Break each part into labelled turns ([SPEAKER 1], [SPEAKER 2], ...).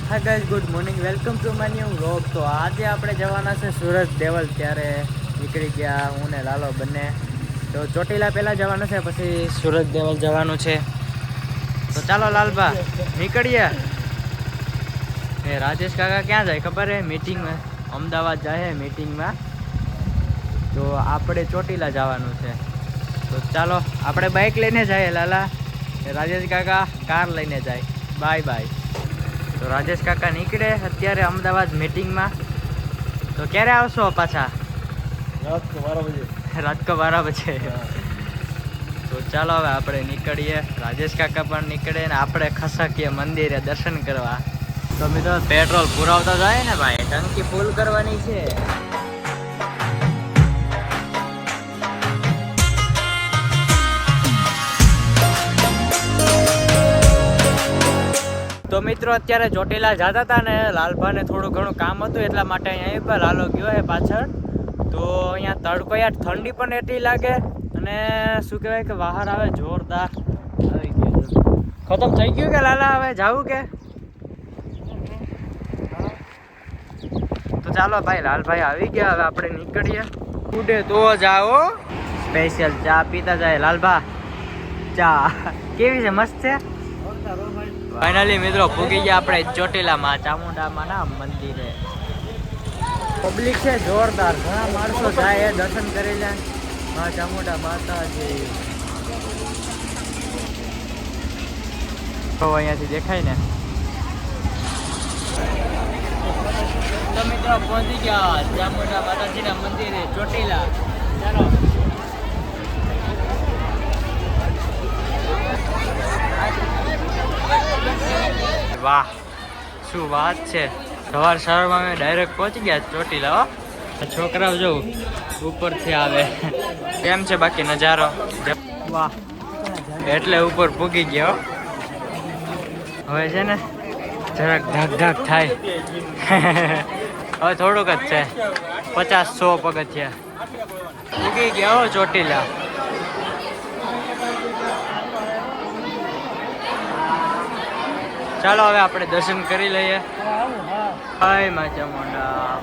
[SPEAKER 1] Hi guys, good morning, welcome to my new vlog. તો આજે આપણે જવાના છે સુરત દેવલ. ત્યારે નીકળી ગયા હું ને લાલો બંને. તો ચોટીલા પહેલાં જવાનું છે, પછી સુરત દેવલ જવાનું છે. તો ચાલો લાલભા નીકળીએ. એ રાજેશ કાકા ક્યાં જાય ખબર હે? મીટિંગમાં અમદાવાદ જાય મીટિંગમાં. તો આપણે ચોટીલા જવાનું છે. તો ચાલો આપણે બાઇક લઈને જઈએ લાલા, રાજેશ કાકા કાર લઈને જાય. Bye bye. તો રાજેશ કાકા નીકળે અત્યારે અમદાવાદ મીટિંગમાં. તો ક્યારે આવશો પાછા?
[SPEAKER 2] रात को 12 बजे।
[SPEAKER 1] રાત કો 12 બજે. તો ચાલો હવે આપણે નીકળીએ. રાજેશ કાકા પણ નીકળે ને આપણે ખસકીએ મંદિરે દર્શન કરવા. તો મિત્રો પેટ્રોલ પુરાવતા જાય ને ભાઈ, ટંકી ફૂલ કરવાની છે. તો મિત્રો અત્યારે ચોટીલા જતા હતા ને લાલભાને થોડું ઘણું કામ હતું, એટલા માટે અહીંયા પર લાલો ગયો છે પાછળ. તો અહીંયા તડકો યાર, ઠંડી પણ એટલી લાગે અને શું કહેવાય કે બહાર આવે જોરદાર. આવી ગયું ખતમ થઈ ગયું કે લાલા? હવે જાવું કે? તો ચાલો ભાઈ, લાલભાઈ આવી ગયા. હવે આપણે નીકળીએ. ઉડે તો જાઓ. સ્પેશિયલ ચા પીતા જાય લાલભા. ચા કેવી છે? મસ્ત છે. ફાઇનલી મિત્રો પૂગી ગયા આપણે ચોટીલામાં, ચામુંડામાં ના મંદિરે. પબ્લિક છે જોરદાર, ઘણા માણસો જાય દર્શન કરી લે. હા, ચામુંડા માતાજી તો અહીંયાથી દેખાય ને. તો મિત્રો પહોંચી ગયા ચામુંડા માતાજીના મંદિરે ચોટીલા. ચાલો વાહ, શું વાત છે. સવારમાં અમે ડાયરેક્ટ પહોંચી ગયા ચોટીલા. છોકરાઓ જો ઉપરથી આવે. કેમ છે બાકી નજારો? વાહ, એટલે ઉપર પૂગી ગયો. હવે છે ને જરાક ઢાક ઢાક થાય. હવે થોડુંક જ છે, 50-100 પગથિયા. પૂગી ગયા હો ચોટીલા. ચાલો હવે આપણે દર્શન કરી લઈએ. હાય મા ચામુંડા.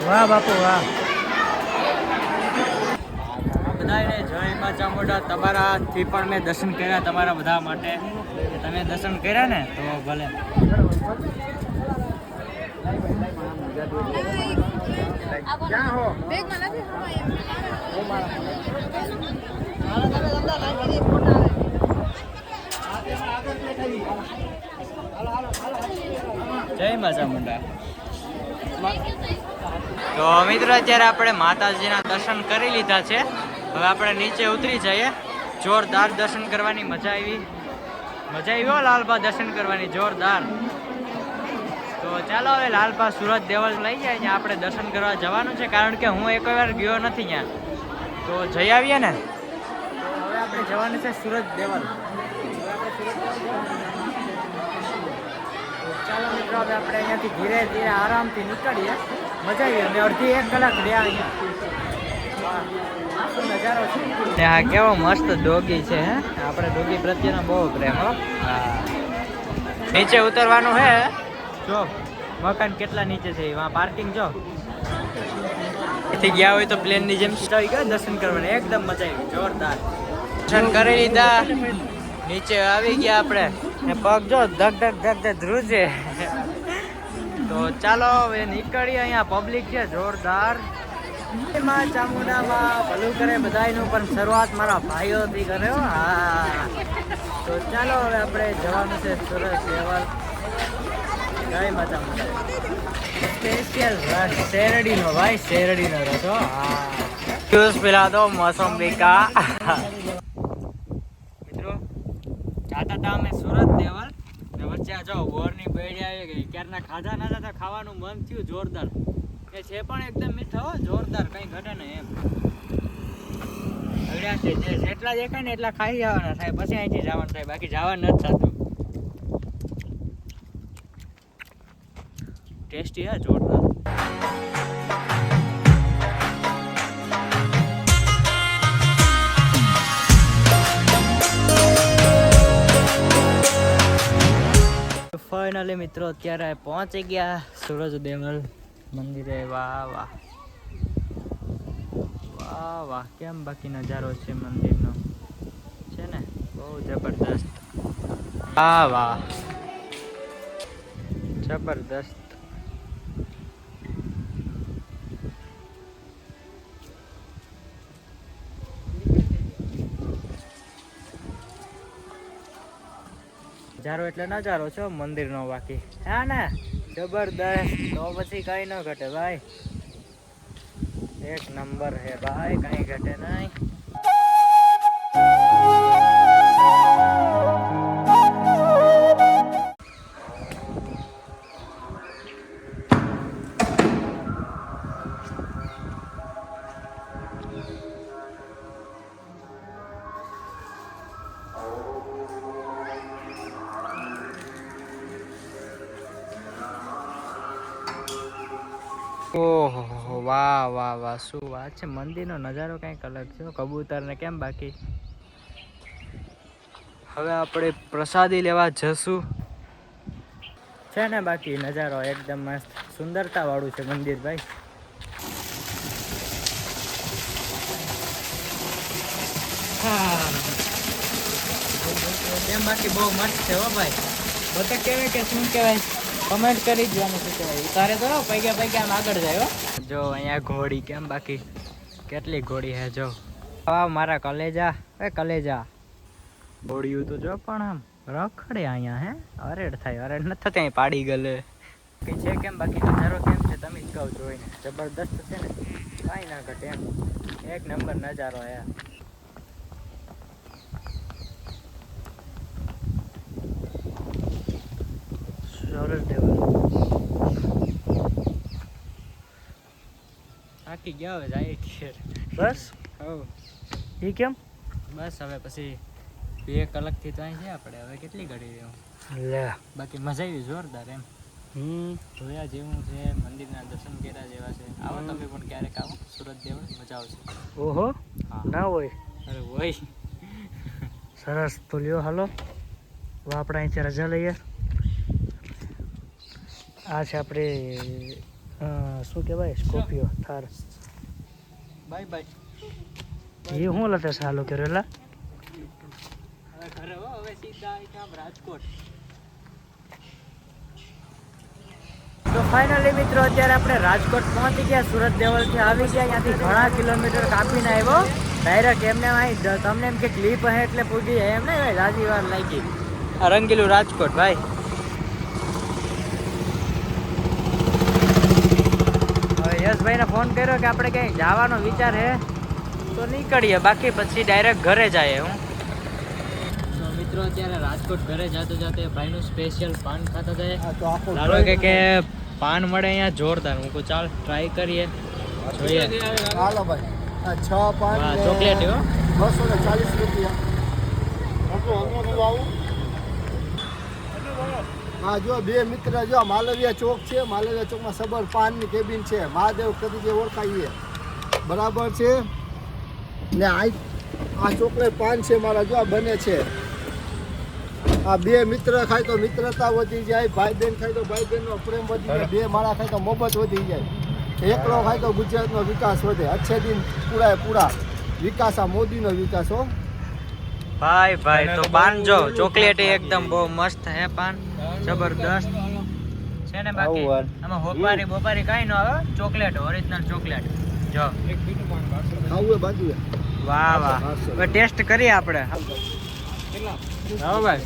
[SPEAKER 1] વાહ બાપુ વાહ. બધાને જય મા ચામુંડા. તમારાથી પણ મેં દર્શન કર્યા, તમારા બધા માટે. તમે દર્શન કર્યા ને તો ભલે. ક્યાં હો? જય મા ચામુંડા. તો મિત્રો અત્યારે આપણે માતાજીના દર્શન કરી લીધા છે. હવે આપણે નીચે ઉતરી જઈએ. જોરદાર દર્શન કરવાની મજા આવી. મજા આવી હો લાલભા, દર્શન કરવાની જોરદાર. તો ચાલો હવે લાલભા સુરત દેવલ લઈ જાય, ત્યાં આપણે દર્શન કરવા જવાનું છે. કારણ કે હું એક વાર ગયો નથી ત્યાં, તો જઈ આવીએ ને. તો હવે આપણે જવાનું છે સુરત દેવલ. ચાલો મિત્રો હવે આપણે અહીંયાથી ધીરે ધીરે આરામથી નીકળીએ. મજા આવી. અમે અડધી 1 કલાક રહ્યા અહીંયા. નજારો છે. હા, કેવો મસ્ત ડોગી છે. હે, આપણે ડોગી પ્રત્યેનો બહુ પ્રેમ હો. હા, નીચે ઉતરવાનું હે. જો મકાન કેટલા નીચે છે, એમાં પાર્કિંગ જો. એથી ગયા હોય તો પ્લેનની જેમ આવી ગયા દર્શન કરવાને. એકદમ મજા આવી, જોરદાર. દર્શન કરી લીધા, નીચે આવી ગયા આપણે. ને પગ જો ધક ધક ધક ધક ધ્રુજે. તો ચાલો હવે નીકળીએ. અહીંયા પબ્લિક છે જોરદાર. માં ચામુંડામાં ભલું કરે બધાયનું, પણ શરૂઆત મારા ભાઈઓથી કરે હો. હા, તો ચાલો હવે આપણે જવાનું છે સુરત દેવલ. જય મા ચામુંડા. સ્પેશિયલ રસ શેરડીનો ભાઈ, શેરડીનો રસ હો. હા, જ્યુસ પીલા દો મોસંબી કા. મિત્રો જાતા હતા અમે સુરત દેવલ. મરચા જો બોરની બેડી આવી ગઈ ક્યારના ખાધા ના હતા ખાવાનું મન થયું જોરદાર એ છે પણ એકદમ મીઠા હો જોરદાર કઈ ઘટે નહીં એમ અગડ્યા છે જેટલા દેખાય ને એટલા ખાઈ જવાના થાય પછી અહીંથી જવાનું થાય બાકી જવાનું નથી થતું ટેસ્ટી હે જોરદાર ફાઇનલી મિત્રો અત્યારે પહોંચી ગયા સૂરજ દેવલ મંદિરે વાહ વાહ વાહ વાહ કેમ બાકી નજારો છે મંદિરનો છે ને બહુ જબરદસ્ત વાહ વાહ જબરદસ્ત નજારો એટલે નજારો છો મંદિરનો બાકી હા ને જબરદસ્ત તો પછી કઈ ન ઘટે ભાઈ એક નંબર હે ભાઈ કઈ ઘટે નહીં ઓહો વાહ વાહ વાહ શું વાત છે મંદિરનો નજારો કંઈક અલગ છે કબૂતર ને કેમ બાકી હવે આપણે પ્રસાદી લેવા જશું છે ને બાકી નજારો એકદમ મસ્ત સુંદરતા વાળું છે મંદિર ભાઈ કેમ બાકી બહુ મસ્ત છે હો ભાઈ બતા કહેવાય કે શું કહેવાય કમેન્ટ કરી દેવાનું શું કહેવાય તારે તો પૈગા આમ આગળ જાય હો જો અહીંયા ઘોડી કેમ બાકી કેટલી ઘોડી હે જો વાહ મારા કલેજા કલેજા ઘોડિયું તો જો પણ આમ રખડે અહીંયા હે અરેડ થાય અરેડ નથી થતી અહીં પાડી ગલે કઈ છે કેમ બાકી નજારો કેમ છે તમે જ કહો જોઈને જબરદસ્ત છે ને કાંઈ ના ઘટે એમ એક નંબર નજારો હે સૂરજ દેવલ થાકી ગયા હવે જાય ઘેર
[SPEAKER 2] બસ
[SPEAKER 1] હવ
[SPEAKER 2] એ કેમ
[SPEAKER 1] બસ હવે પછી 2 કલાકથી તો અહીં છે આપણે હવે કેટલી ઘડી રહ્યો
[SPEAKER 2] લે
[SPEAKER 1] બાકી મજા આવી જોરદાર એમ જોયા જેવું છે મંદિરના દર્શન કર્યા જેવા છે આવો તમે પણ ક્યારેક આવો સુરત દેવળ મજા આવશે
[SPEAKER 2] ઓહો
[SPEAKER 1] હા
[SPEAKER 2] ના હોય
[SPEAKER 1] અરે હોય
[SPEAKER 2] સરસ તો લ્યો હાલો હવે આપણે અહીંથી રજા લઈએ આ છે આપણે શું કહેવાય સ્કોર્પિયો થાર
[SPEAKER 1] બાય બાય
[SPEAKER 2] એ હું લતે સાલો કરેલા
[SPEAKER 1] હવે ઘરે હો હવે સીધા આમ રાજકોટ તો ફાઇનલી મિત્રો અત્યારે આપણે રાજકોટ પહોંચી ગયા સુરત દેવલથી આવી ગયા ત્યાંથી ઘણા કિલોમીટર કાપીને આવ્યો ડાયરેક્ટ એમને અહીં તમને એમ કે ક્લિપ હે એટલે પૂછી જાય એમ ને રાજી વાર લાગી આ રંગીલું રાજકોટ ભાઈ હવે યશભાઈને ફોન કર્યો કે આપણે ક્યાંય જવાનો વિચાર હે તો નીકળીએ બાકી પછી ડાયરેક્ટ ઘરે જાય હું તો મિત્રો અત્યારે રાજકોટ ઘરે જાતે ભાઈનું સ્પેશિયલ પાન ખાતા જાય ચાલો કે પાન મળે અહીંયા જોરદાર હું કહું ચાલ ટ્રાય કરીએ જોઈએ
[SPEAKER 2] હાલો ભાઈ આ 6 પાન
[SPEAKER 1] ચોકલેટ હો
[SPEAKER 2] 240 રૂપિયા હા જો બે મિત્ર જો માલવિયા ચોક છે માલવિયા ચોકમાં સબર પાનની કેબિન છે મહાદેવ કદી જે ઓળખાઈએ બરાબર છે ને આ ચોકલેટ પાન છે મારા જો બને છે આ બે મિત્ર ખાય તો મિત્રતા વધી જાય ભાઈ બહેન ખાય તો ભાઈ બહેનનો પ્રેમ વધી જાય બે માળા ખાય તો મોહબ્બત વધી જાય એકલો ખાય તો ગુજરાતનો વિકાસ વધે અચ્છે દિન પૂરા વિકાસ આ મોદીનો વિકાસ હો
[SPEAKER 1] ભાઈ તો પાન જો ચોકલેટ એકદમ બહુ મસ્ત હે પાન જબરદસ્ત છે ને બાકી આમાં બોપારી કાઈ ન આવે ચોકલેટ ઓરિજિનલ ચોકલેટ જો
[SPEAKER 2] ખાવું બાજુ
[SPEAKER 1] વાહ હવે ટેસ્ટ કરીએ આપણે હા ભાઈ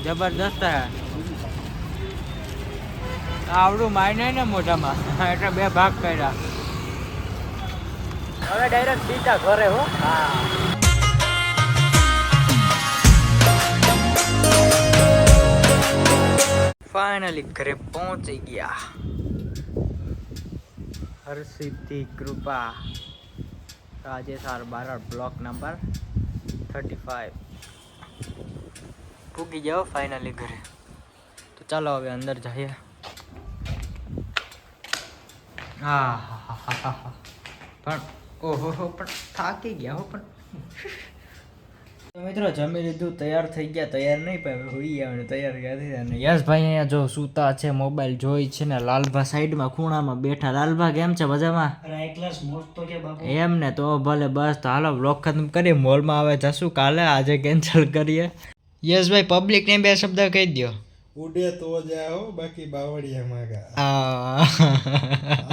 [SPEAKER 1] જબરદસ્ત હે આવડું માય ને મોઢામાં એટલે 2 ભાગ કર્યા હવે ડાયરેક્ટ સીધા ઘરે હો હા ફાઇનલી ઘરે પહોંચી ગયા. હર્ષિતથી કૃપા, રાજેશાર બારડ, બ્લોક નંબર 35. પૂગી જાઓ ફાઇનલી ઘરે. તો ચાલો હવે અંદર જઈએ. હા હા હા હા હા, પણ ઓહો હો, પણ થાકી ગયા હો. પણ તો મિત્રો જમી લીધું, તૈયાર થઈ ગયા. તૈયાર નહીં પણ હોઈ ગયા, તૈયાર ક્યાંથી થાય ને. યશભાઈ અહીંયા જો સૂતા છે, મોબાઈલ જોઈ છે ને. લાલભા સાઈડમાં ખૂણામાં બેઠા. લાલભા કેમ છે? મજામાં? એમ ને તો ભલે. બસ તો હાલો બ્લોગ ખતમ કરીએ. મોલમાં આવે જશું કાલે, આજે કેન્સલ કરીએ. યશભાઈ પબ્લિકને બે શબ્દ કહી દો.
[SPEAKER 3] ઉડે તો જાઓ, બાકી બાવળિયા માગા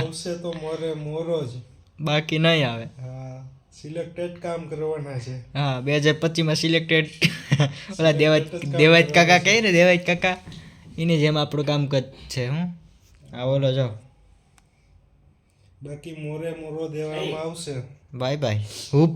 [SPEAKER 3] આવશે તો મોરે મોરો જ,
[SPEAKER 1] બાકી નહીં આવે.
[SPEAKER 3] હા, સિલેક્ટેડ કામ કરવાના છે.
[SPEAKER 1] હા, 2025 સિલેક્ટેડ. ઓલા દેવાજ કાકા કહે ને, દેવાજ કાકા, એની જેમ આપણું કામ છે. હું આ બોલો જો,
[SPEAKER 3] બાકી મોરે મોરો દેવામાં આવશે.
[SPEAKER 1] Bye bye. હુપ.